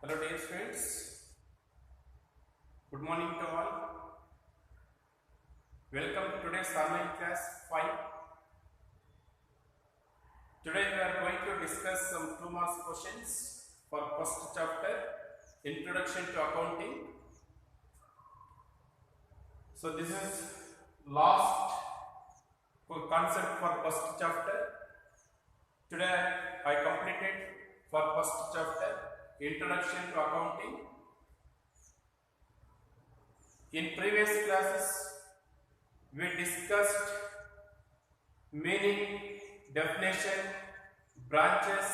Hello dear friends, good morning to all. Welcome to today's online class 5. Today we are going to discuss some 2 marks questions for first chapter, Introduction to Accounting. So this is last concept for first chapter. Today I completed for first chapter, Introduction to Accounting. In previous classes, we discussed meaning, definition, branches,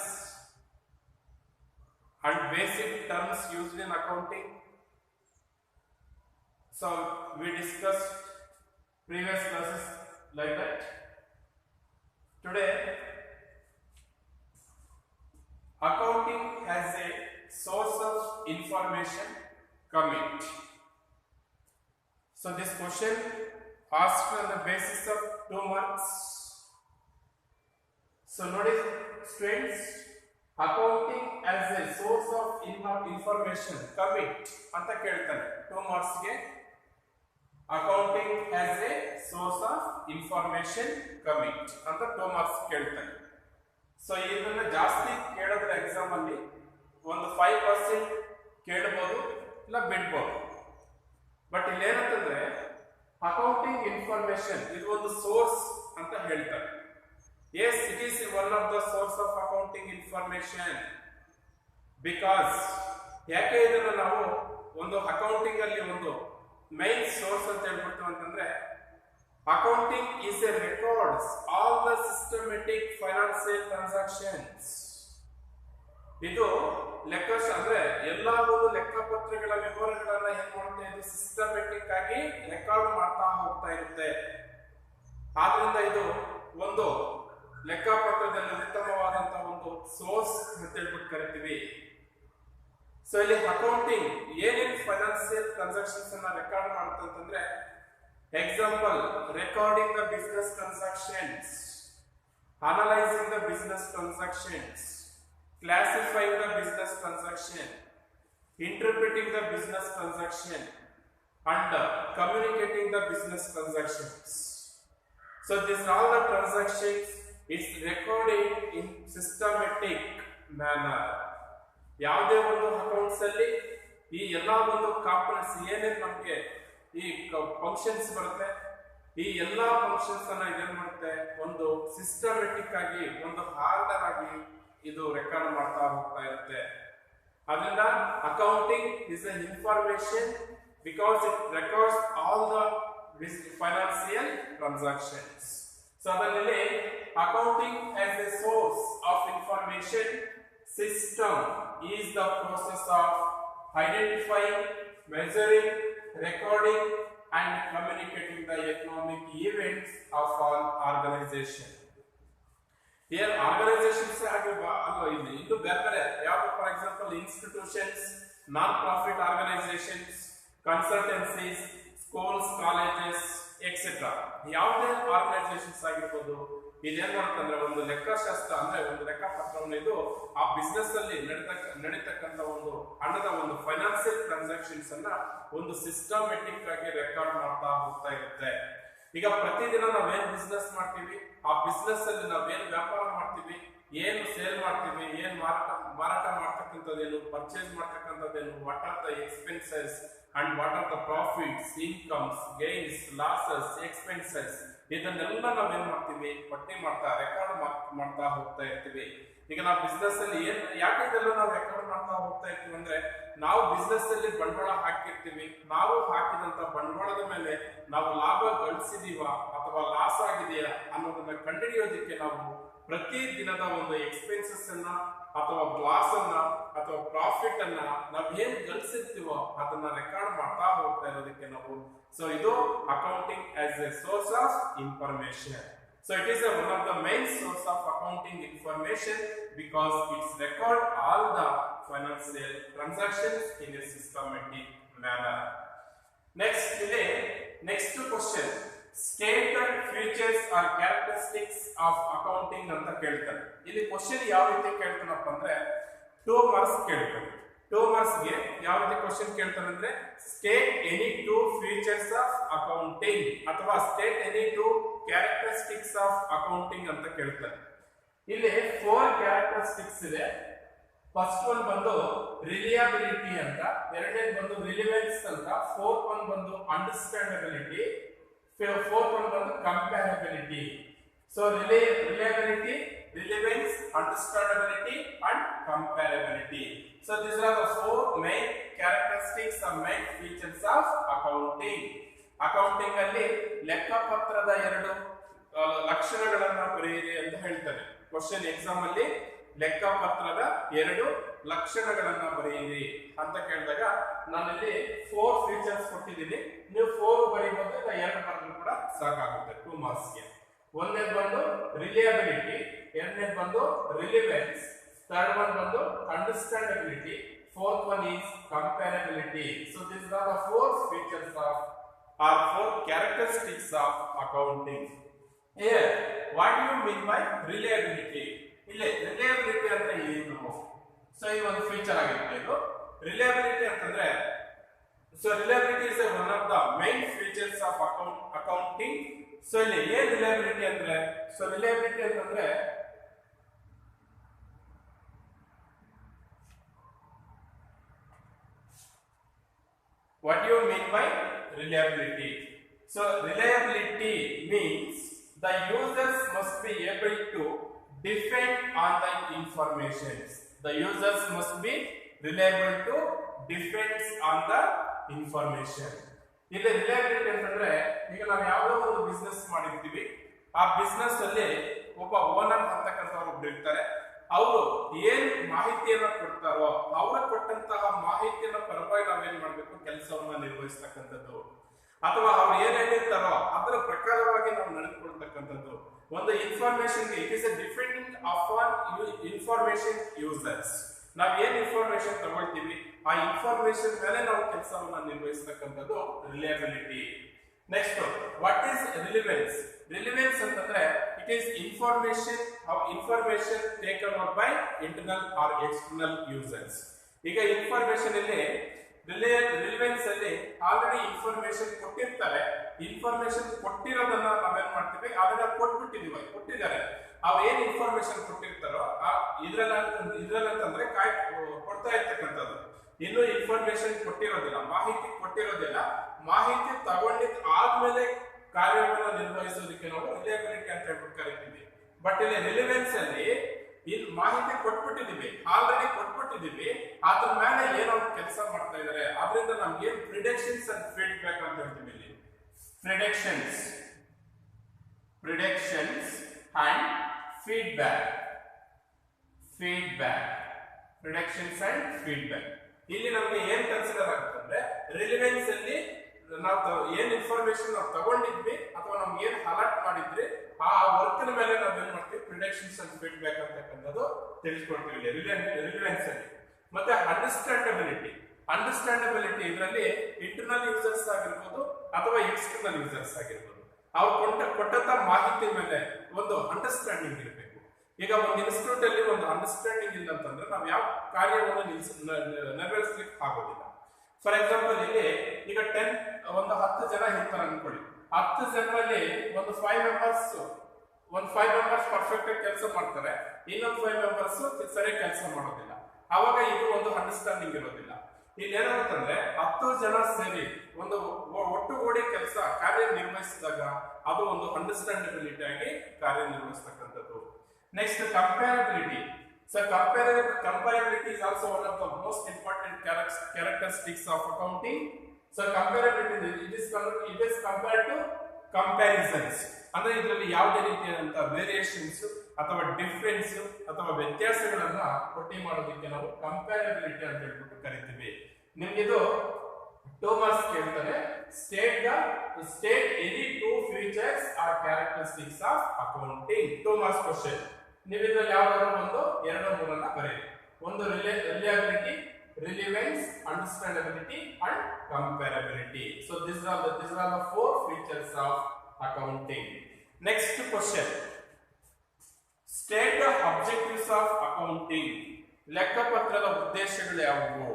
and basic terms used in accounting. So we discussed previous classes like that. Today, accounting as a source of information commit. So this question asked on the basis of 2 marks. So notice students, accounting as a source of information commit anta keltane 2 marks ge accounting as a source of information commit anta 2 marks keltane. So ಇದನ್ನ ಜಾಸ್ತಿ ಕೇಳೋದ್ರ exam ಅಲ್ಲಿ ಒಂದು 5% ಕೇಳಬಹುದು ಇಲ್ಲ ಬಿಡಬಹುದು. But ಇಲ್ಲಿ ಏನಂತಂದ್ರೆ accounting information ಇದು ಒಂದು ಸೋರ್ಸ್ ಅಂತ ಹೇಳ್ತಾರೆ. Yes, it is one of the source of accounting information. Because ಯಾಕೆ ಇದನ್ನ ನಾವು ಒಂದು ಅಕೌಂಟಿಂಗ್ ಅಲ್ಲಿ ಒಂದು ಮೈನ್ ಸೋರ್ಸ್ ಅಂತ ಹೇಳ್ಬಿಡ್ತೀವಿ ಅಂತಂದ್ರೆ, accounting is a records all the systematic financial transactions. ಇದು ಲೆಕ್ಕಶ ಅಂದ್ರೆ ಎಲ್ಲಾ ಒಂದು ಲೆಕ್ಕಪತ್ರಗಳ ವಿವರಗಳನ್ನ ಏನ್ ಮಾಡುತ್ತೆ, ಇದು ಸಿಸ್ಟಮ್ಯಾಟಿಕ್ ಆಗಿ ರೆಕಾರ್ಡ್ ಮಾಡ್ತಾ ಹೋಗ್ತಾ ಇರುತ್ತೆ. ಆದ್ರಿಂದ ಇದು ಒಂದು ಲೆಕ್ಕಪತ್ರದಲ್ಲಿ ಉತ್ತಮವಾದಂತಹ ಒಂದು ಸೋರ್ಸ್ ಅಂತ ಹೇಳ್ಬಿಟ್ಟು ಕರಿತೀವಿ. ಸೊ ಇಲ್ಲಿ ಅಕೌಂಟಿಂಗ್ ಏನೇನು ಫೈನಾನ್ಸಿಯಲ್ ಟ್ರಾನ್ಸಾಕ್ಷನ್ಸ್ ಅನ್ನ ರೆಕಾರ್ಡ್ ಮಾಡುತ್ತೆ ಅಂತಂದ್ರೆ, example, recording the business transactions, analyzing the business transactions, classifying the business transaction, interpreting the business transaction, and communicating the business transactions. So these all the transactions is recorded in systematic manner. ಯಾವುದೇ ಒಂದು accounts ಅಲ್ಲಿ ಈ ಎಲ್ಲಾ ಒಂದು components ಏನೇನು ನಮಗೆ ಈ functions ಬರುತ್ತೆ, ಈ ಎಲ್ಲಾ ಫಂಕ್ಷನ್ಸ್ ಅನ್ನ ಏನ್ ಮಾಡುತ್ತೆ, ಒಂದು ಸಿಸ್ಟಮ್ಯಾಟಿಕ್ ಆಗಿ ಒಂದು ಆರ್ಡರ್ ಆಗಿ ಇದು ರೆಕಾರ್ಡ್ ಮಾಡ್ತಾ ಹೋಗ್ತಾ ಇರುತ್ತೆ. ಅದರಿಂದ accounting is a information because it records all the financial transactions. So ಅದರಲ್ಲಿ accounting as a source of information system is the process of identifying, measuring, recording and communicating the economic events of an organization. Here organizations allo innu ಬೇರೆ ಯಾವುದು, for example institutions, non profit organisations, ಕನ್ಸಲ್ಟೆನ್ಸೀಸ್, schools, colleges etcetera. ಯಾವುದೇ organisations ಆಗಿರ್ಬೋದು, ಇದೇನ್ ಮಾಡ್ತಂದ್ರೆ ಒಂದು ಲೆಕ್ಕಶಾಸ್ತ್ರ ಅಂದ್ರೆ ಒಂದು ಲೆಕ್ಕಪತ್ರವನ್ನು ಇದು ಆ ಬಿಸ್ನೆಸ್ ಅಲ್ಲಿ ನಡೀತಕ್ಕಂತ ಒಂದು ಹಣದ ಒಂದು ಫೈನಾನ್ಸಿಯಲ್ ಟ್ರಾನ್ಸಾಕ್ಷನ್ಸ್ ಅನ್ನ ಒಂದು ಸಿಸ್ಟಮ್ಯಾಟಿಕ್ ಆಗಿ ರೆಕಾರ್ಡ್ ಮಾಡ್ತಾ ಹೋಗ್ತಾ ಇರುತ್ತೆ. ಈಗ ಪ್ರತಿದಿನ ನಾವೇನ್ ಬಿಸ್ನೆಸ್ ಮಾಡ್ತೀವಿ, ಆ ಬಿಸ್ನೆಸ್ ಅಲ್ಲಿ ನಾವೇನ್ ವ್ಯಾಪಾರ ಮಾಡ್ತೀವಿ, ಏನು ಸೇಲ್ ಮಾಡ್ತೀವಿ, ಏನ್ ಮಾರಾಟ ಮಾಡ್ತಕ್ಕಂಥದ್ದೇನು, ಪರ್ಚೇಸ್ ಮಾಡ್ತಕ್ಕಂಥದ್ದೇನು, what are the expenses and what are the profits, incomes, gains, losses, expenses, ಇದನ್ನೆಲ್ಲ ನಾವೇನ್ ಮಾಡ್ತೀವಿ, ಪಟ್ಟಿ ಮಾಡ್ತಾ ರೆಕಾರ್ಡ್ ಮಾಡ್ತಾ ಹೋಗ್ತಾ ಇರ್ತೀವಿ. ಈಗ ನಾವು ಬಿಸ್ನೆಸ್ ಅಲ್ಲಿ ಯಾಕೆ ಇದೆಲ್ಲ ನಾವು ರೆಕಾರ್ಡ್ ಮಾಡ್ತಾ ಹೋಗ್ತಾ ಇರ್ತೀವಿ ಅಂದ್ರೆ, ನಾವು ಬಿಸ್ನೆಸ್ ಅಲ್ಲಿ ಬಂಡವಾಳ ಹಾಕಿರ್ತೀವಿ, ನಾವು ಹಾಕಿದಂತ ಬಂಡವಾಳದ ಮೇಲೆ ನಾವು ಲಾಭ ಗಳಿಸಿದೀವ ಅಥವಾ ಲಾಸ್ ಆಗಿದೆಯಾ ಅನ್ನೋದನ್ನ ಕಂಡುಹಿಡಿಯೋದಕ್ಕೆ ನಾವು ಪ್ರತಿ ದಿನದ ಒಂದು ಎಕ್ಸ್ಪೆನ್ಸಸ್ ಅನ್ನ ಅಥವಾ ಲಾಸ್ ಅನ್ನ ಅಥವಾ ಪ್ರಾಫಿಟ್ ಅನ್ನ ನಾವ್ ಏನ್ ಗಳಿಸಿರ್ತೀವೋ ಅದನ್ನ ರೆಕಾರ್ಡ್ ಮಾಡ್ತಾ ಹೋಗ್ತಾ ಇರೋದಕ್ಕೆ ನಾವು. ಸೊ ಇದು accounting as a source of information. So it is one of the main source of accounting information because it's record all the financial transactions in a systematic manner. Next question, stated features or characteristics of accounting ಅಂತ ಕೇಳ್ತಾರೆ. ಇಲ್ಲಿ question ಯಾವ ರೀತಿ ಕೇಳ್ತಾನಪ್ಪ ಅಂದ್ರೆ 2 marks ಕೇಳ್ತಾನೆ. 2 marks ಗೆ ಯಾವ ರೀತಿ ಕ್ವಶನ್ ಕೇಳ್ತಾನೆ ಅಂದ್ರೆ state any 2 features of accounting ಅಥವಾ state any 2 characteristics of accounting ಅಂತ ಕೇಳ್ತಾನೆ. ಇಲ್ಲಿ 4 ಕ್ಯಾರೆಕ್ಟರಿಸ್ಟಿಕ್ಸ್ ಇದೆ. ಫಸ್ಟ್ ಒನ್ ಬಂದು ರಿಲಿಯಬಿಲಿಟಿ ಅಂತ, ಎರಡನೇದು ಬಂದು ರಿಲಿವೆನ್ಸ್ ಅಂತ, ಫೋರ್ತ್ ಒನ್ ಬಂದು ಅಂಡರ್ಸ್ಟ್ಯಾಂಡಬಿಲಿಟಿ, ಫೋರ್ತ್ ಒನ್ ಬಂದು comparability. So reliability, relevance, understandability and comparability. So these are the 4 main characteristics or main features of accounting. Accounting ಅಲ್ಲಿ ಲೆಕ್ಕಪತ್ರದ ಎರಡು ಲಕ್ಷಣಗಳನ್ನು ಬರೆಯಿರಿ ಅಂತ ಹೇಳ್ತಾರೆ. ಕ್ವಶನ್ ಎಕ್ಸಾಮ್ ಅಲ್ಲಿ ಲೆಕ್ಕಪತ್ರದ ಎರಡು ಲಕ್ಷಣಗಳನ್ನು ಬರೆಯಿರಿ ಅಂತ ಕೇಳಿದಾಗ ನಾನಲ್ಲಿ 4 ಫೀಚರ್ಸ್ ಕೊಟ್ಟಿದ್ದೀನಿ. ನೀವು 4 ಬರೀಬಹುದು, ಇಲ್ಲ 2 ಬರೆದ್ರು ಕೂಡ ಸಾಕಾಗುತ್ತೆ 2 ಮಾರ್ಕ್ಸ್ ಗೆ. ಒಂದನೇದು ಬಂದು ರಿಲಿಯಬಿಲಿಟಿ, ಎರಡನೇದು ಬಂದು ರಿಲಿವೆನ್ಸ್, ಥರ್ಡ್ ಒನ್ ಬಂದು understandability, fourth one is comparability. So this are the 4 features of or 4 characteristics of accounting. Here what do you mean by reliability? ಇಲ್ಲಿ reliability ಅಂದ್ರೆ ಏನು? ಸೊ ಇದು ಒಂದು ಫೀಚರ್ ಆಗಿರುತ್ತೆ. ಇದು reliability ಅಂತಂದ್ರೆ so reliability is one of the main features of accounting. So ಇಲ್ಲಿ ಏನು reliability ಅಂದ್ರೆ, ಸೊ reliability ಅಂತಂದ್ರೆ what do you mean by reliability? So reliability means the users must be able to depend on the information. The users must be reliable to depend on the information. ಇಲ್ಲಿ reliability ಅಂತಂದ್ರೆ ಈಗ ನಾವು ಯಾವುದೋ ಒಂದು business ಮಾಡಿರ್ತೀವಿ, ಆ business ಅಲ್ಲಿ ಒಬ್ಬ ಓನರ್ ಅಂತಕ್ಕಂಥವ್ರು ಒಬ್ರು ಇರ್ತಾರೆ. ಅವರು ಏನ್ ಮಾಹಿತಿಯನ್ನ ಕೊಡ್ತಾರೋ ಅವ್ರ ಕೊಟ್ಟಂತಹ ಮಾಹಿತಿಯನ್ನ ಪರವಾಗಿ ನಾವೇನ್ ಮಾಡ್ಬೇಕು, ಕೆಲಸವನ್ನ ನಿರ್ವಹಿಸ್ತಕ್ಕಂಥದ್ದು, ಅಥವಾ ಅವ್ರು ಏನ್ ಹೇಳಿರ್ತಾರೋ ಅದರ ಪ್ರಕಾರವಾಗಿ ನಾವು ನಡೆದುಕೊಳ್ತಕ್ಕಂಥದ್ದು. ಒಂದು information it is a depending upon information users. ನಾವ್ ಏನ್ ಇನ್ಫಾರ್ಮೇಶನ್ ತಗೊಳ್ತೀವಿ ಆ ಇನ್ಫಾರ್ಮೇಶನ್ ಮೇಲೆ ನಾವು ಕೆಲಸವನ್ನ ನಿರ್ವಹಿಸ್ತಕ್ಕಂಥದ್ದು reliability. Next what is relevance? Relevance ಅಂತಂದ್ರೆ it is information taken out by internal or external users. ಈಗ ಇನ್ಫಾರ್ಮೇಶನ್ ಇಲ್ಲಿ ರಿಲಿವೆನ್ಸ್ ಅಲ್ಲಿ ಆಲ್ರೆಡಿ ಇನ್ಫಾರ್ಮೇಶನ್ ಕೊಟ್ಟಿರ್ತಾರೆ. ಇನ್ಫಾರ್ಮೇಶನ್ ಕೊಟ್ಟಿರೋದನ್ನ ನಾವೇನ್ ಮಾಡ್ತೀವಿ, ಅದನ್ನ ಕೊಟ್ಟಿದ್ದಾರೆ. ಅವ್ರು ಏನ್ ಇನ್ಫಾರ್ಮೇಶನ್ ಕೊಟ್ಟಿರ್ತಾರೋ ಇದ್ರಲ್ಲಂತಂದ್ರೆ ಕೊಡ್ತಾ ಇರ್ತಕ್ಕಂಥದ್ದು. ಇನ್ನು ಇನ್ಫಾರ್ಮೇಶನ್ ಕೊಟ್ಟಿರೋದಿಲ್ಲ, ಮಾಹಿತಿ ಕೊಟ್ಟಿರೋದಿಲ್ಲ. ಮಾಹಿತಿ ತಗೊಂಡಿದ್ ಆದ್ಮೇಲೆ ಕಾರ್ಯವನ್ನು ನಿರ್ವಹಿಸೋದಕ್ಕೆ ನಾವು ರಿಲಯಬಿಲಿಟಿ ಅಂತ ಹೇಳ್ಬಿಟ್ಟು ಕರಿತೀವಿ. ಬಟ್ ಇಲ್ಲಿ ರಿಲಿವೆನ್ಸ್ ಅಲ್ಲಿ ಇಲ್ಲಿ ಮಾಹಿತಿ ಆಲ್ರೆಡಿ ಕೊಟ್ಬಿಟ್ಟಿದೀವಿ, ಅದ್ರ ಮೇಲೆ ಏನೋ ಕೆಲಸ ಮಾಡ್ತಾ ಇದಾರೆ. ಅದರಿಂದ ನಮ್ಗೆ ಪ್ರಿಡಿಕ್ಷನ್ಸ್ ಅಂಡ್ ಫೀಡ್ಬ್ಯಾಕ್ ಅಂತ ಹೇಳ್ತೀವಿ. ಇಲ್ಲಿ predictions and feedback. Predictions and feedback ಇಲ್ಲಿ ನಮ್ಗೆ ಏನ್ ಕನ್ಸಿಡರ್ ಆಗುತ್ತೆ ಅಂದ್ರೆ, ರಿಲಿವೆನ್ಸ್ ಅಲ್ಲಿ ನಾವು ಏನ್ ಇನ್ಫಾರ್ಮೇಶನ್ ನಾವು ತಗೊಂಡಿದ್ವಿ ಅಥವಾ ನಮ್ಗೆ ಏನ್ ಅಲರ್ಟ್ ಮಾಡಿದ್ವಿ ಆ ವರ್ಕ್ ಮೇಲೆ ನಾವೇನ್ ಮಾಡ್ತೀವಿ, ಪ್ರಿಡಿಕ್ಷನ್ಸ್ ಅಂಡ್ ಫೀಡ್ಬ್ಯಾಕ್ ಅಂತಕ್ಕಂಥದ್ದು ತಿಳಿಸ್ಕೊಡ್ತೀವಿ ರಿಲಿವೆನ್ಸ್ ಅಲ್ಲಿ. ಮತ್ತೆ ಅಂಡರ್ಸ್ಟ್ಯಾಂಡಬಿಲಿಟಿ ಇದರಲ್ಲಿ ಇಂಟರ್ನಲ್ ಯೂಸರ್ಸ್ ಆಗಿರ್ಬೋದು ಅಥವಾ ಎಕ್ಸ್ಟರ್ನಲ್ ಯೂಸರ್ಸ್ ಆಗಿರ್ಬೋದು, ಅವ್ರು ಕೊಟ್ಟಂತ ಮಾಹಿತಿ ಮೇಲೆ ಒಂದು ಅಂಡರ್ಸ್ಟ್ಯಾಂಡಿಂಗ್ ಇರಬೇಕು. ಈಗ ಒಂದು ಇನ್ಸ್ಟಿಟ್ಯೂಟ್ ಅಲ್ಲಿ ಒಂದು ಅಂಡರ್ಸ್ಟ್ಯಾಂಡಿಂಗ್ ಇಲ್ಲ ಅಂತಂದ್ರೆ ನಾವು ಯಾವ ಕಾರ್ಯವನ್ನು ನೆರವೇರಿಸಲಿಕ್ಕೆ ಆಗೋದಿಲ್ಲ. ಫಾರ್ ಎಕ್ಸಾಂಪಲ್ ಇಲ್ಲಿ ಈಗ 10 ಜನ ಇರ್ತಾರೆ ಅನ್ಕೊಳ್ಳಿ. 10 ಜನರಲ್ಲಿ ಒಂದು 5 ಮೆಂಬರ್ಸ್ ಪರ್ಫೆಕ್ಟ್ ಆಗಿ ಕೆಲಸ ಮಾಡ್ತಾರೆ, ಇನ್ನೊಂದು 5 ಮೆಂಬರ್ಸ್ ಸರಿಯಾಗಿ ಕೆಲಸ ಮಾಡೋದಿಲ್ಲ. ಅವಾಗ ಇದು ಒಂದು ಅಂಡರ್ಸ್ಟ್ಯಾಂಡಿಂಗ್ ಇರೋದಿಲ್ಲ. ಇಲ್ಲಿ ಏನಾಗುತ್ತಂದ್ರೆ 10 ಜನ ಸೇರಿ ಒಂದು ಒಟ್ಟುಗೂಡಿ ಕಾರ್ಯ ನಿರ್ವಹಿಸಿದಾಗ ಅದು ಒಂದು ಅಂಡರ್ಸ್ಟ್ಯಾಂಡಬಿಲಿಟಿ ಆಗಿ ಕಾರ್ಯನಿರ್ವಹಿಸ್ತಕ್ಕಂಥದ್ದು. Next ಕಂಪ್ಯಾರಬಿಲಿಟಿ. So comparability is also one of the most important characteristics of accounting. So comparability it is compared to comparisons. ಅಂದ್ರೆ ಇದರಲ್ಲಿ ಯಾವುದೇ ರೀತಿಯಾದಂತ ವೇರಿಯೇಷನ್ಸ್ ಅಥವಾ ಡಿಫರೆನ್ಸ್ ಅಥವಾ ವ್ಯತ್ಯಾಸಗಳನ್ನ ಪಟ್ಟಿ ಮಾಡೋದಕ್ಕೆ ನಾವು ಕಂಪ್ಯಾರಬಿಲಿಟಿ ಅಂತ ಹೇಳ್ಬಿಟ್ಟು ಕರಿತೀವಿ. ನಿಮ್ಗೆ ಇದು 2 ಮಾರ್ಕ್ಸ್ ಕೇಳ್ತಾರೆ. State any 2 features or characteristics of accounting. 2 marks question. ನೀವು ಇದರಲ್ಲಿ ಯಾವ್ದಾದ್ರು ಒಂದು 2-3 ಬರೆಯಿರಿ. ಒಂದು reliability, relevance, understandability and comparability. So these are the 4 features of accounting. Next question. State the objectives of accounting. ಲೆಕ್ಕಪತ್ರದ ಉದ್ದೇಶಗಳು ಯಾವುವು?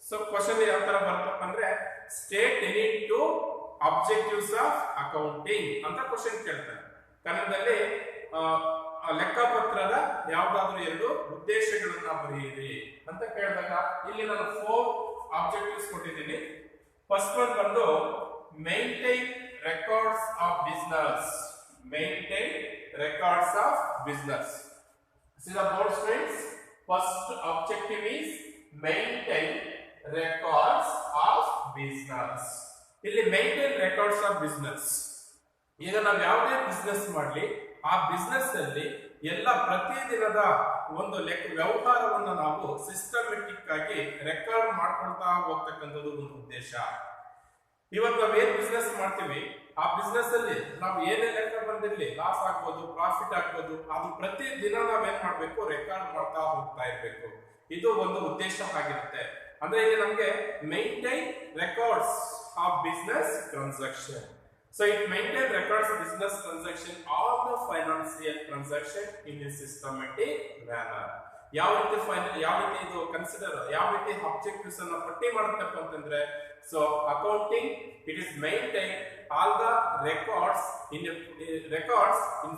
ಸೊ ಕ್ವಶನ್ ಯಾವ ತರ ಬರ್ತಪ್ಪ ಅಂದ್ರೆ state any two objectives of accounting ಅಂತ ಕ್ವಶನ್ ಕೇಳ್ತಾರೆ. ಕನ್ನಡದಲ್ಲಿ ಲೆಕ್ಕಪತ್ರದ ಯಾವ್ದಾದ್ರು ಎರಡು ಉದ್ದೇಶಗಳನ್ನ ಬರೆಯಿರಿ ಅಂತ ಕೇಳಿದಾಗ ಇಲ್ಲಿ ನಾನು 4 ಆಬ್ಜೆಕ್ಟಿವ್ಸ್ ಕೊಟ್ಟಿದ್ದೀನಿ. ಫಸ್ಟ್ ಒನ್ ಬಂದು maintain records of business. Maintain records of business. See the board students, first objective is maintain records of business. ಇಲ್ಲಿ maintain records of business. ಈಗ ನಾವು ಯಾವುದೇ ಬಿಸ್ನೆಸ್ ಮಾಡಲಿ ಆ ಬಿಸ್ನೆಸ್ ಅಲ್ಲಿ ಎಲ್ಲ ಪ್ರತಿದಿನದ ಒಂದು ವ್ಯವಹಾರವನ್ನು ನಾವು ಸಿಸ್ಟಮೆಟಿಕ್ ಆಗಿ ರೆಕಾರ್ಡ್ ಮಾಡ್ಕೊಳ್ತಾ ಹೋಗ್ತಕ್ಕಂಥದ್ದು ಒಂದು ಉದ್ದೇಶ. ಇವತ್ತು ನಾವು ಏನ್ ಬಿಸ್ನೆಸ್ ಮಾಡ್ತೀವಿ ಆ ಬಿಸ್ನೆಸ್ ಅಲ್ಲಿ ನಾವು ಏನೇ ಲೆಕ್ಕ ಬಂದಿರ್ಲಿ, ಲಾಸ್ ಆಗ್ಬೋದು, ಪ್ರಾಫಿಟ್ ಆಗ್ಬೋದು, ಅದು ಪ್ರತಿ ದಿನ ನಾವೇನ್ ಮಾಡ್ಬೇಕು, ರೆಕಾರ್ಡ್ ಮಾಡ್ತಾ ಹೋಗ್ತಾ ಇರ್ಬೇಕು. ಇದು ಒಂದು ಉದ್ದೇಶ ಆಗಿರುತ್ತೆ. ಅಂದ್ರೆ ಇಲ್ಲಿ ನಮ್ಗೆ maintain records of business transaction. So it maintain records of business transaction, all the financial transaction in a systematic manner. ಯಾವ ರೀತಿ ಇದು ಕನ್ಸಿಡರ್, ಯಾವ ರೀತಿ ಆಬ್ಜೆಕ್ಟಿವ್ಸ್ ಅನ್ನ ಪಟ್ಟಿ ಮಾಡುತ್ತಪ್ಪ ಅಂತಂದ್ರೆ, so accounting it is maintain all the records in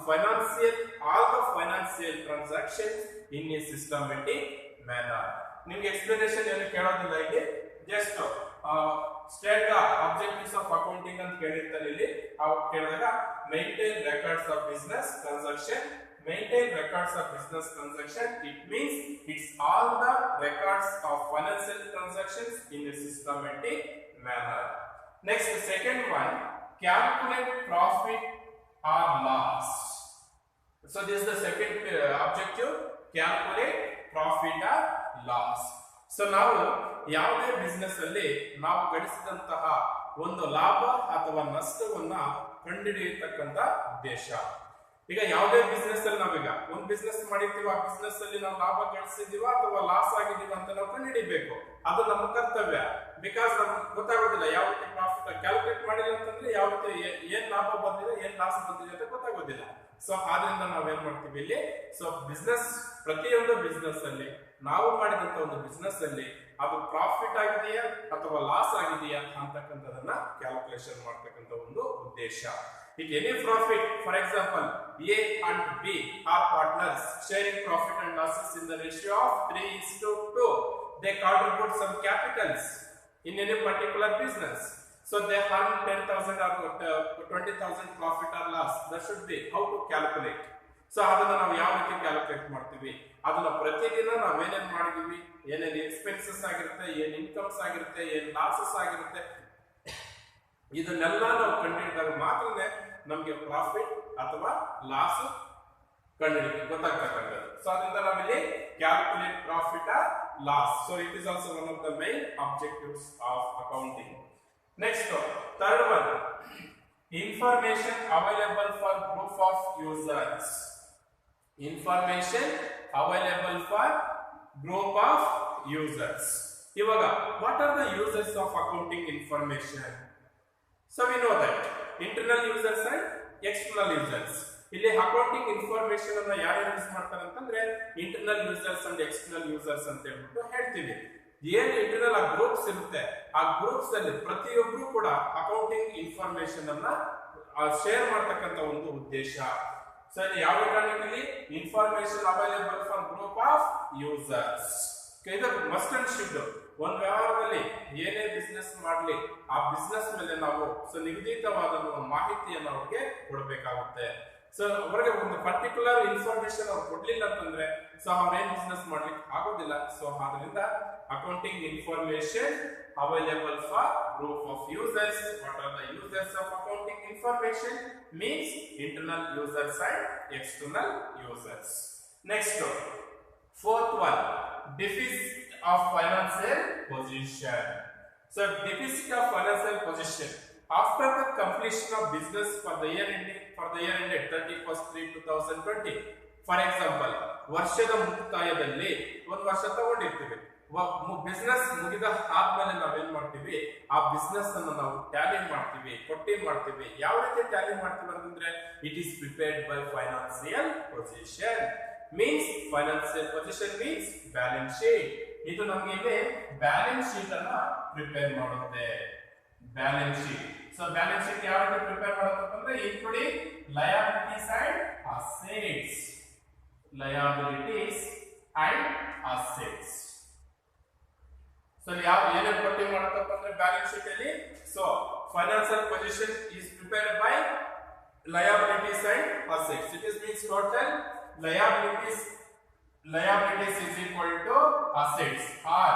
financial, all the financial transactions in a systematic manner. ನಿಮಗೆ explanation ಏನು ಕೇಳೋದಿಲ್ಲ ಇಲ್ಲಿ, just state the objectives of accounting ಅಂತ ಕೇಳಿರ್ತಾರೆ. ಇಲ್ಲಿ ಕೇಳಿದಾಗ maintain records of business transaction. Maintain records of business transaction, it means it's all the records of financial transactions in a systematic manner. Next, the second one, calculate profit or loss. So this is the second objective, calculate profit or loss. So ನಾವು ಯಾವುದೇ business ಅಲ್ಲಿ ನಾವು ಗಳಿಸಿದಂತಹ ಒಂದು ಲಾಭ ಅಥವಾ ನಷ್ಟವನ್ನ ಕಂಡುಹಿಡಿಯತಕ್ಕಂತ ಉದ್ದೇಶ. ಈಗ ಯಾವುದೇ ಬಿಸ್ನೆಸ್ ಅಲ್ಲಿ ನಾವೀಗ ಒಂದು ಬಿಸ್ನೆಸ್ ಮಾಡಿರ್ತೀವಿ, ಆ ಬಿಸ್ನೆಸ್ ಅಲ್ಲಿ ನಾವು ಲಾಭ ಗಳಿಸಿದೀವ ಅಥವಾ ಲಾಸ್ ಆಗಿದೀವ ಅಂತ ನಾವು ಕಂಡುಹಿಡಿಬೇಕು. ಅದು ನಮ್ಮ ಕರ್ತವ್ಯ. ಬಿಕಾಸ್ ನಮ್ಗೆ ಗೊತ್ತಾಗೋದಿಲ್ಲ ಯಾವ ರೀತಿ ಪ್ರಾಫಿಟ್ ಕ್ಯಾಲ್ಕುಲೇಟ್ ಮಾಡಿಲ್ಲ ಅಂತಂದ್ರೆ ಯಾವ ರೀತಿ ಏನ್ ಲಾಭ ಬಂದಿದೆ, ಏನ್ ಲಾಸ್ ಬಂದಿದೆ ಅಂತ ಗೊತ್ತಾಗೋದಿಲ್ಲ. ಸೊ ಆದ್ರಿಂದ ನಾವೇನ್ ಮಾಡ್ತೀವಿ ಇಲ್ಲಿ, ಸೊ ಬಿಸ್ನೆಸ್, ಪ್ರತಿಯೊಂದು ಬಿಸ್ನೆಸ್ ಅಲ್ಲಿ ನಾವು ಮಾಡಿದಂತ ಒಂದು ಬಿಸ್ನೆಸ್ ಅಲ್ಲಿ ಅದು ಪ್ರಾಫಿಟ್ ಆಗಿದೆಯಾ ಅಥವಾ ಲಾಸ್ ಆಗಿದೆಯಾ ಅಂತಕ್ಕಂಥದನ್ನ ಕ್ಯಾಲ್ಕುಲೇಷನ್ ಮಾಡ್ತಕ್ಕಂಥ ಒಂದು ಉದ್ದೇಶ. If any profit, for example, A and B are partners sharing profit and losses in the ratio of 3:2. They contribute some capitals in any particular business. So they earn 10,000 or 20,000 profit or loss. That should be how to calculate. So ಅದನ್ನ ನಾವು ಯಾವ ರೀತಿ calculate ಮಾಡ್ತೀವಿ, ಅದನ್ನ ಪ್ರತಿದಿನ ನಾವೇನೇನ್ ಮಾಡಿದೀವಿ, ಏನೇನು expenses ಆಗಿರುತ್ತೆ, ಏನ್ ಇನ್ಕಮ್ಸ್ ಆಗಿರುತ್ತೆ, ಏನ್ ಲಾಸಸ್ ಆಗಿರುತ್ತೆ, ಇದನ್ನೆಲ್ಲ ನಾವು ಕಂಡುಹಿಡಿದಾಗ ಮಾತ್ರನೇ ನಮಗೆ ಪ್ರಾಫಿಟ್ ಅಥವಾ ಲಾಸ್ ಕಂಡುಹಿಡಿಯಕ್ಕೆ ಗೊತ್ತಾಗ್ತಕ್ಕಂಥದ್ದು. ಸೊ ಅದರಿಂದ ನಾವಿಲ್ಲಿ calculate profit or loss. So it is also one of the main objectives of accounting. Next, third one, information available for group of users. Information available for group of users. ಇವಾಗ what are the users of accounting information? So we know that internal users and external users. ಇಲ್ಲಿ accounting information ಅನ್ನ ಯಾರು use ಮಾಡ್ತಾರೆ ಅಂತಂದ್ರೆ internal users and external users ಅಂತ ಹೇಳ್ಬಿಟ್ಟು ಹೇಳ್ತೀವಿ. ಏನು ಇಂಟರ್ನಲ್ ಆ ಗ್ರೂಪ್ಸ್ ಇರುತ್ತೆ, ಆ ಗ್ರೂಪ್ಸ್ ಅಲ್ಲಿ ಪ್ರತಿಯೊಬ್ಬರು ಕೂಡ ಅಕೌಂಟಿಂಗ್ ಇನ್ಫಾರ್ಮೇಶನ್ ಅನ್ನ ಶೇರ್ ಮಾಡ್ತಕ್ಕಂಥ ಒಂದು ಉದ್ದೇಶ. ಸೊ ಇಲ್ಲಿ ಯಾವ ಕಾರಣಕ್ಕೆ information available for group of users. ಇದು ಮಸ್ಟ್ ಅಂಡ್ ಶುಡ್. ಒಂದು ವ್ಯವಹಾರದಲ್ಲಿ ಏನೇ ಬಿಸ್ನೆಸ್ ಮಾಡಲಿ ಆ ಬಿಸ್ನೆಸ್ ಮೇಲೆ ನಾವು ನಿಗದಿತವಾದ ಮಾಹಿತಿಯನ್ನು ಅವ್ರಿಗೆ ಕೊಡಬೇಕಾಗುತ್ತೆ. ಸೊ ಅವರಿಗೆ ಒಂದು ಪರ್ಟಿಕ್ಯುಲರ್ ಇನ್ಫಾರ್ಮೇಶನ್ ಅವ್ರು ಕೊಡ್ಲಿಲ್ಲ ಅಂತಂದ್ರೆ ಸೊ ಅವ್ರೇನ್ ಬಿಸ್ನೆಸ್ ಮಾಡ್ಲಿಕ್ಕೆ ಆಗೋದಿಲ್ಲ. ಸೊ ಆದ್ರಿಂದ accounting information available for group of users. What are the users of accounting information? Means internal users and external users. Next, fourth one, deficit of financial position. So deficit of financial position after the completion of business for the year ended 31st/3/2020. For example, ವರ್ಷದ ಮುಕ್ತಾಯದಲ್ಲಿ ಒಂದು ವರ್ಷ ತಗೊಂಡಿರ್ತೀವಿ, business ಮುಗಿದ ಆದ್ಮೇಲೆ ನಾವೇನ್ ಮಾಡ್ತೀವಿ, ಆ business ಅನ್ನು ನಾವು ಟ್ಯಾಲಿ ಮಾಡ್ತೀವಿ, ಪಟ್ಟಿ ಮಾಡ್ತೀವಿ. ಯಾವ ರೀತಿ ಟ್ಯಾಲಿ ಮಾಡ್ತೀವಿ ಅಂತಂದ್ರೆ it is prepared by financial position. Means financial position means balance sheet. ಇದು ನಮಗೆ ಇಲ್ಲಿ ಬ್ಯಾಲೆನ್ಸ್ ಶೀಟ್ ಅನ್ನ ಪ್ರಿಪೇರ್ ಮಾಡುತ್ತೆ. Balance sheet. So balance sheet ಯಾವ ರೀತಿ ಪ್ರಿಪೇರ್ ಮಾಡುತ್ತೆ ಅಂದ್ರೆ including liabilities and assets. Liabilities and assets. So ಯಾವ ಏನೇನು ಪಟ್ಟಿ ಮಾಡುತ್ತಪ್ಪ ಅಂದ್ರೆ ಬ್ಯಾಲೆನ್ಸ್ ಶೀಟ್ ಅಲ್ಲಿ. So financial position is prepared by liabilities and assets. It is means total liabilities is equal to assets or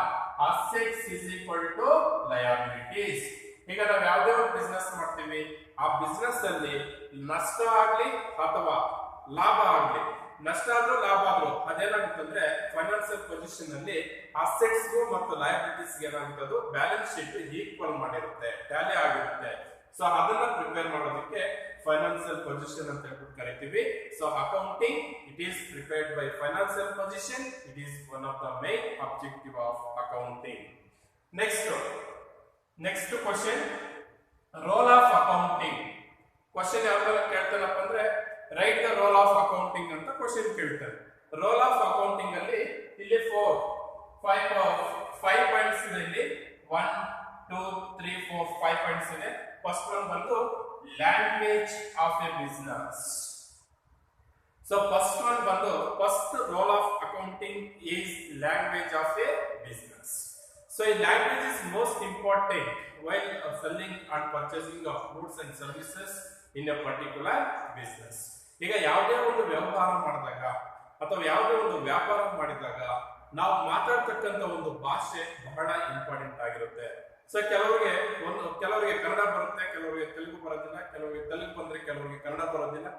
assets is equal to liabilities. ಈಗ ನಾವು ಯಾವುದೇ ಒಂದು business ಮಾಡ್ತೀವಿ, ಆ ಬಿಸ್ನೆಸ್ ಅಲ್ಲಿ ನಷ್ಟ ಆಗ್ಲಿ ಅಥವಾ ಲಾಭ ಆಗ್ಲಿ, ನಷ್ಟ ಆದ್ರೂ ಲಾಭ ಆದ್ರೂ ಅದೇನಾಗುತ್ತೆ ಅಂದ್ರೆ ಫೈನಾನ್ಷಿಯಲ್ ಪೊಸಿಷನ್ ಅಲ್ಲಿ ಅಸೆಟ್ಸ್ ಮತ್ತು ಲಯಬಿಲಿಟೀಸ್ ಏನಾಗುತ್ತೆ ಬ್ಯಾಲೆನ್ಸ್ ಶೀಟ್ ಈಕ್ವಲ್ ಮಾಡಿರುತ್ತೆ, ಟ್ಯಾಲಿ ಆಗಿರುತ್ತೆ. ಸೊ ಅದನ್ನ ಪ್ರಿಪೇರ್ ಮಾಡೋದಕ್ಕೆ ಫೈನಾನ್ಷಿಯಲ್ ಪೊಸಿಷನ್ ಅಂತ ಹೇಳ್ಬಿಟ್ಟು ಕರಿತೀವಿ. So accounting it is prepared by financial position. It is one of the main objective of accounting. Next question, roll of accounting. Question ಯಾವ್ದಾರ ಕೇಳ್ತಾನಪ್ಪ ಅಂದ್ರೆ right the role of accounting ಅಂತ question ಕೇಳ್ತಾರೆ. Roll of accounting ಅಲ್ಲಿ ಇಲ್ಲಿ 5 points ಇದೆ. ಇಲ್ಲಿ 1 2 3 4 5 points ಇದೆ. First one ಬಂದು language of a business. So first one ಬಂದು first role of accounting is language of a business. So ಈ language is most important while selling and purchasing of goods and services in a particular business. ಈಗ ಯಾವುದೇ ಒಂದು ವ್ಯವಹಾರ ಮಾಡಿದಾಗ ಅಥವಾ ಯಾವುದೇ ಒಂದು ವ್ಯಾಪಾರ ಮಾಡಿದಾಗ ನಾವು ಮಾತಾಡ್ತಕ್ಕಂಥ ಒಂದು ಭಾಷೆ ಬಹಳ ಇಂಪಾರ್ಟೆಂಟ್ ಆಗಿರುತ್ತೆ. ಸೊ ಕೆಲವರಿಗೆ ಕನ್ನಡ ಬರುತ್ತೆ, ಕೆಲವರಿಗೆ ತೆಲುಗು ಬರೋದಿಲ್ಲ, ಕೆಲವರಿಗೆ ತೆಲುಗು ಬಂದ್ರೆ ಕೆಲವರಿಗೆ ಕನ್ನಡ ಬರೋದಿಲ್ಲ,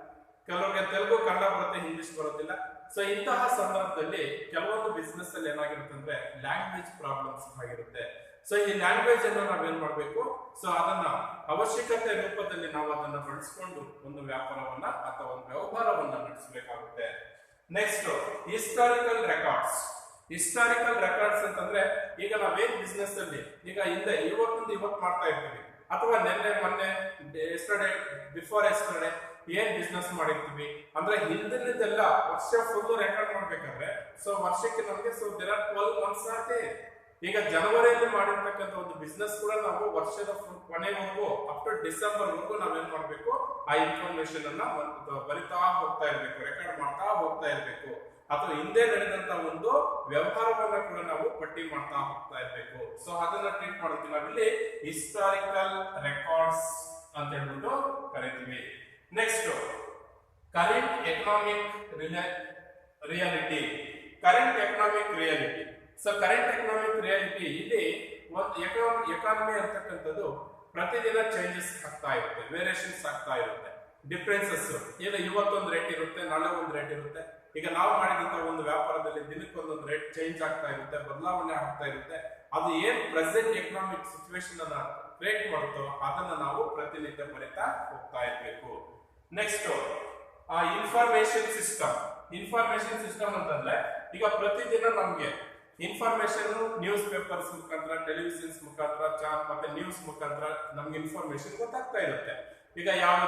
ಕೆಲವರಿಗೆ ತೆಲುಗು ಕನ್ನಡ ಬರುತ್ತೆ, ಇಂಗ್ಲಿಷ್ ಬರೋದಿಲ್ಲ. ಸೊ ಇಂತಹ ಸಂದರ್ಭದಲ್ಲಿ ಕೆಲವೊಂದು ಬಿಸ್ನೆಸ್ ಅಲ್ಲಿ ಏನಾಗಿರುತ್ತೆ ಅಂದ್ರೆ ಲ್ಯಾಂಗ್ವೇಜ್ ಪ್ರಾಬ್ಲಮ್ಸ್ ಆಗಿರುತ್ತೆ. ಸೊ ಈ ಲ್ಯಾಂಗ್ವೇಜ್ ಅನ್ನು ನಾವೇನ್ ಮಾಡ್ಬೇಕು, ಸೊ ಅದನ್ನ ಅವಶ್ಯಕತೆ ರೂಪದಲ್ಲಿ ನಾವು ಅದನ್ನ ಬಳಸಿಕೊಂಡು ಒಂದು ವ್ಯಾಪಾರವನ್ನ ಅಥವಾ ಒಂದು ವ್ಯವಹಾರವನ್ನ ನಡೆಸಬೇಕಾಗುತ್ತೆ. Next historical records. Historical records ಅಂತಂದ್ರೆ ಈಗ ನಾವೇನ್ ಬಿಸ್ನೆಸ್ ಅಲ್ಲಿ ಈಗ ಇವತ್ತು ಮಾಡ್ತಾ ಇರ್ತೀವಿ ಅಥವಾ ನಿನ್ನೆ ಮೊನ್ನೆ ಎಸ್ಟರ್ಡೇ ಬಿಫೋರ್ ಎಸ್ಟರ್ಡೇ ಏನ್ ಬಿಸ್ನೆಸ್ ಮಾಡಿರ್ತೀವಿ ಅಂದ್ರೆ ಹಿಂದಿನದೆಲ್ಲ ವರ್ಷ ಫುಲ್ ರೆಕಾರ್ಡ್ ಮಾಡ್ಬೇಕಾದ್ರೆ ಸೊ ವರ್ಷಕ್ಕೆ ನಮಗೆ ಸೊ ದೇರ್ ಆರ್ 12 ಮಂತ್ಸ್ ಆಗುತ್ತೆ. ಈಗ ಜನವರಿಯಲ್ಲಿ ಮಾಡಿರ್ತಕ್ಕಂಥ ಒಂದು ಬಿಸ್ನೆಸ್ ಕೂಡ ನಾವು ವರ್ಷದ ಕೊನೆವರೆಗೂ ಅಪ್ ಟು ಡಿಸೆಂಬರ್ ವರೆಗೂ ನಾವೇನ್ ಮಾಡ್ಬೇಕು, ಆ ಇನ್ಫಾರ್ಮೇಶನ್ ಅನ್ನ ಬರಿತಾ ಹೋಗ್ತಾ ಇರ್ಬೇಕು, ರೆಕಾರ್ಡ್ ಮಾಡ್ತಾ ಹೋಗ್ತಾ ಇರ್ಬೇಕು. ಅಥವಾ ಹಿಂದೆ ನಡೆದಂತ ಒಂದು ವ್ಯವಹಾರವನ್ನ ಕೂಡ ನಾವು ಪಟ್ಟಿ ಮಾಡ್ತಾ ಹೋಗ್ತಾ ಇರ್ಬೇಕು. ಸೊ ಅದನ್ನ ಟ್ರೀಟ್ ಮಾಡ್ತೀವಿ ನಾವಿಲ್ಲಿ ಹಿಸ್ಟಾರಿಕಲ್ ರೆಕಾರ್ಡ್ಸ್ ಅಂತ ಹೇಳ್ಬಿಟ್ಟು ಕರಿತೀವಿ. Next current economic reality. Current economic reality. So current economic reality ಇಲ್ಲಿ ಒಂದು ಎಕಾನಮಿ ಅಂತಕ್ಕಂಥದ್ದು ಪ್ರತಿದಿನ ಚೇಂಜಸ್ ಆಗ್ತಾ ಇರುತ್ತೆ, ವೇರಿಯೇಷನ್ಸ್ ಆಗ್ತಾ ಇರುತ್ತೆ, ಡಿಫ್ರೆನ್ಸಸ್. ಈಗ ಇವತ್ತೊಂದು ರೇಟ್ ಇರುತ್ತೆ, ನಾಳೆ ಒಂದು ರೇಟ್ ಇರುತ್ತೆ. ಈಗ ನಾವು ಮಾಡಿದಂತ ಒಂದು ವ್ಯಾಪಾರದಲ್ಲಿ ದಿನಕ್ಕೊಂದೊಂದು ರೇಟ್ ಚೇಂಜ್ ಆಗ್ತಾ ಇರುತ್ತೆ, ಬದಲಾವಣೆ ಆಗ್ತಾ ಇರುತ್ತೆ. ಅದು ಏನ್ ಪ್ರೆಸೆಂಟ್ ಎಕನಾಮಿಕ್ ಸಿಚುವೇಶನ್ ಅನ್ನ ಕ್ರಿಯೇಟ್ ಮಾಡುತ್ತೋ ಅದನ್ನ ನಾವು ಪ್ರತಿನಿತ್ಯ ಬರಿತಾ ಹೋಗ್ತಾ ಇರ್ಬೇಕು. Next information system. Information system ಅಂತಂದ್ರೆ ಈಗ ಪ್ರತಿದಿನ ನಮ್ಗೆ ಇನ್ಫಾರ್ಮೇಶನ್ ನ್ಯೂಸ್ ಪೇಪರ್ಸ್ ಮುಖಾಂತರ, ಟೆಲಿವಿಷನ್ಸ್ ಮುಖಾಂತರ ಮತ್ತೆ ನ್ಯೂಸ್ ಮುಖಾಂತರ ನಮ್ಗೆ ಇನ್ಫಾರ್ಮೇಶನ್ ಗೊತ್ತಾಗ್ತಾ ಇರುತ್ತೆ. ಈಗ ಯಾವ್ದು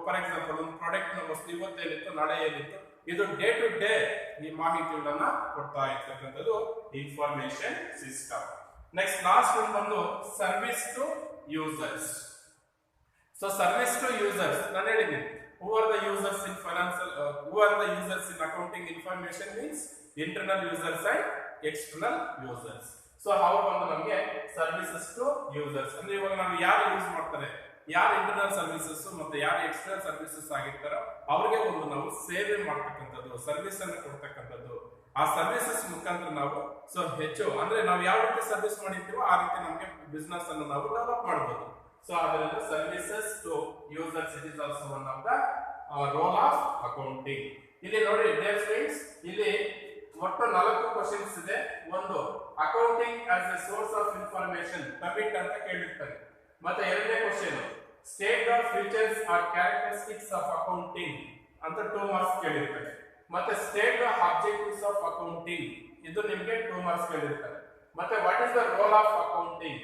ಫಾರ್ ಎಕ್ಸಾಂಪಲ್ ಒಂದು ಪ್ರಾಡಕ್ಟ್ ನ ವಸ್ತು ಇವತ್ತೇನಿತ್ತು ನಾಳೆ ಏನಿತ್ತು ಇದು ಡೇ ಟು ಡೇ ಈ ಮಾಹಿತಿಗಳನ್ನ ಕೊಡ್ತಾ ಇರ್ತಕ್ಕಂಥದ್ದು ಇನ್ಫಾರ್ಮೇಶನ್ ಸಿಸ್ಟಮ್. ನೆಕ್ಸ್ಟ್ ಲಾಸ್ಟ್ ಒಂದು ಬಂದು service to users. So service to users ನಾನು ಹೇಳಿದ್ದೀನಿ. Who are the users in financial? Who are the users in accounting information means internal users and external users. So how ಬಂದು ನಮಗೆ services to users ಅಂದ್ರೆ ಇವಾಗ ನಾವು ಯಾರು use ಮಾಡ್ತಾರೆ, ಯಾರು ಇಂಟರ್ನಲ್ ಸರ್ವಿಸಸ್ ಮತ್ತೆ ಯಾರು ಎಕ್ಸ್ಟರ್ನಲ್ ಸರ್ವಿಸಸ್ ಆಗಿರ್ತಾರೋ ಅವ್ರಿಗೆ ಒಂದು ನಾವು ಸೇವೆ ಮಾಡ್ತಕ್ಕಂಥದ್ದು, ಸರ್ವಿಸ್ ಅನ್ನು ಕೊಡ್ತಕ್ಕಂಥದ್ದು. ಆ ಸರ್ವಿಸಸ್ ಮುಖಾಂತರ ನಾವು ಸೊ ಹೆಚ್ಚು ಅಂದ್ರೆ ನಾವು ಯಾವ ರೀತಿ ಸರ್ವಿಸ್ ಮಾಡಿರ್ತೀವೋ ಆ ರೀತಿ ನಮಗೆ ಬಿಸ್ನೆಸ್ ಅನ್ನು ನಾವು ಡೆವಲಪ್ ಮಾಡಬಹುದು. ಸೊ ಅದರಿಂದ services to users it is also one of the role of accounting. ಇಲ್ಲಿ ನೋಡಿ ಡಿಯರ್ ಫ್ರೆಂಡ್ಸ್, ಇಲ್ಲಿ ಒಟ್ಟು 4 ಕ್ವಶನ್ಸ್ ಇದೆ. ಒಂದು accounting as a source of information commit ಅಂತ ಕೇಳಿರ್ತಾರೆ. ಮತ್ತೆ ಎರಡನೇ question state of features or characteristics of accounting ಅಂತ 2 ಮಾರ್ಕ್ಸ್ ಕೇಳಿರ್ತಾರೆ. ಮತ್ತೆ state of objectives of accounting ಇದು ನಿಮಗೆ 2 ಮಾರ್ಕ್ಸ್ ಕೇಳಿರ್ತಾರೆ. ಮತ್ತೆ what is the role of accounting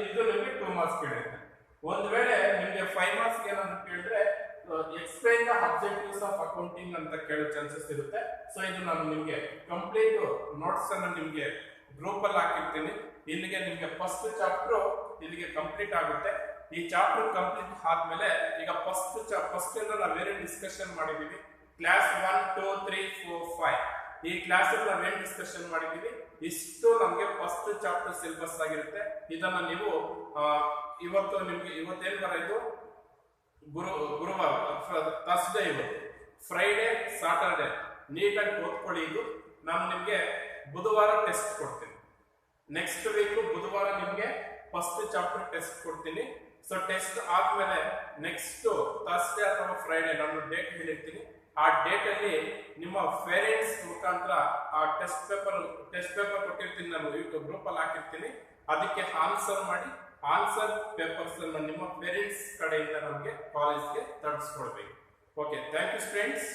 ಇದು ನಿಮಗೆ 2 ಮಾರ್ಕ್ಸ್ ಕೇಳಿರ್ತಾರೆ. ಒಂದು ವೇಳೆ ನಿಮಗೆ 5 ಮಾರ್ಕ್ಸ್ ಏನಾದ್ರು ಕೇಳಿದ್ರೆ explain the objectives of accounting ಅಂತ ಕೇಳೋ ಚಾನ್ಸಸ್ ಇರುತ್ತೆ. ಸೊ ಇದು ನಾನು ನಿಮಗೆ ಕಂಪ್ಲೀಟ್ ನೋಟ್ಸ್ ಅನ್ನು ನಿಮಗೆ ಗ್ರೂಪ್ ಅಲ್ಲಿ ಹಾಕಿರ್ತೀನಿ. ಇಲ್ಲಿಗೆ ನಿಮಗೆ ಫಸ್ಟ್ ಚಾಪ್ಟರ್ ಇಲ್ಲಿಗೆ ಕಂಪ್ಲೀಟ್ ಆಗುತ್ತೆ. ಈ ಚಾಪ್ಟರ್ ಕಂಪ್ಲೀಟ್ ಆದ್ಮೇಲೆ ಈಗ ಫಸ್ಟ್ ನಾವೇನೇನು ಡಿಸ್ಕಷನ್ ಮಾಡಿದೀವಿ, ಕ್ಲಾಸ್ 1, 2, 3, 4, 5 ಈ ಕ್ಲಾಸ್ ಅಲ್ಲಿ ನಾವೇನ್ ಡಿಸ್ಕಷನ್ ಮಾಡಿದೀವಿ ಇಷ್ಟು ನಮ್ಗೆ ಫಸ್ಟ್ ಚಾಪ್ಟರ್ ಸಿಲೆಬಸ್ ಆಗಿರುತ್ತೆ. ಇದನ್ನ ನೀವು ಇವತ್ತು ನಿಮ್ಗೆ ಇವತ್ತೇನ್ ಬರೋದು ಗುರುವಾರ ಥರ್ಸ್ಡೇ, ಇವತ್ತು ಫ್ರೈಡೆ, ಸಾಟರ್ಡೆ ನೀಟಾಗಿ ಓದ್ಕೊಳ್ಳಿ. ಇದು ನಾನು ನಿಮ್ಗೆ ಬುಧವಾರ ಟೆಸ್ಟ್ ಕೊಡ್ತೀನಿ. ನೆಕ್ಸ್ಟ್ ವೀಕ್ ಬುಧವಾರ ನಿಮ್ಗೆ ಫಸ್ಟ್ ಚಾಪ್ಟರ್ ಟೆಸ್ಟ್ ಕೊಡ್ತೀನಿ. ಸೊ ಟೆಸ್ಟ್ ಆದ್ಮೇಲೆ ನೆಕ್ಸ್ಟ್ ಥರ್ಸ್ಡೇ ಅಥವಾ ಫ್ರೈಡೆ ನಾನು ಡೇಟ್ ಹೇಳಿರ್ತೀನಿ. ಆ ಡೇಟ್ ಅಲ್ಲಿ ನಿಮ್ಮ ಪೇರೆಂಟ್ಸ್ ಮುಖಾಂತರ ಆ ಟೆಸ್ಟ್ ಪೇಪರ್ ಕೊಟ್ಟಿರ್ತೀನಿ, ನಾನು ಯೂಟ್ಯೂಬ್ ಗ್ರೂಪ್ ಅಲ್ಲಿ ಹಾಕಿರ್ತೀನಿ. ಅದಕ್ಕೆ ಆನ್ಸರ್ ಮಾಡಿ ಆನ್ಸರ್ ಪೇಪರ್ಸ್ ಅನ್ನು ನಿಮ್ಮ ಪೇರೆಂಟ್ಸ್ ಕಡೆಯಿಂದ ನಮಗೆ ಕಾಲೇಜ್ಗೆ ತರಿಸ್ಕೊಡ್ಬೇಕು. Okay, thank you friends.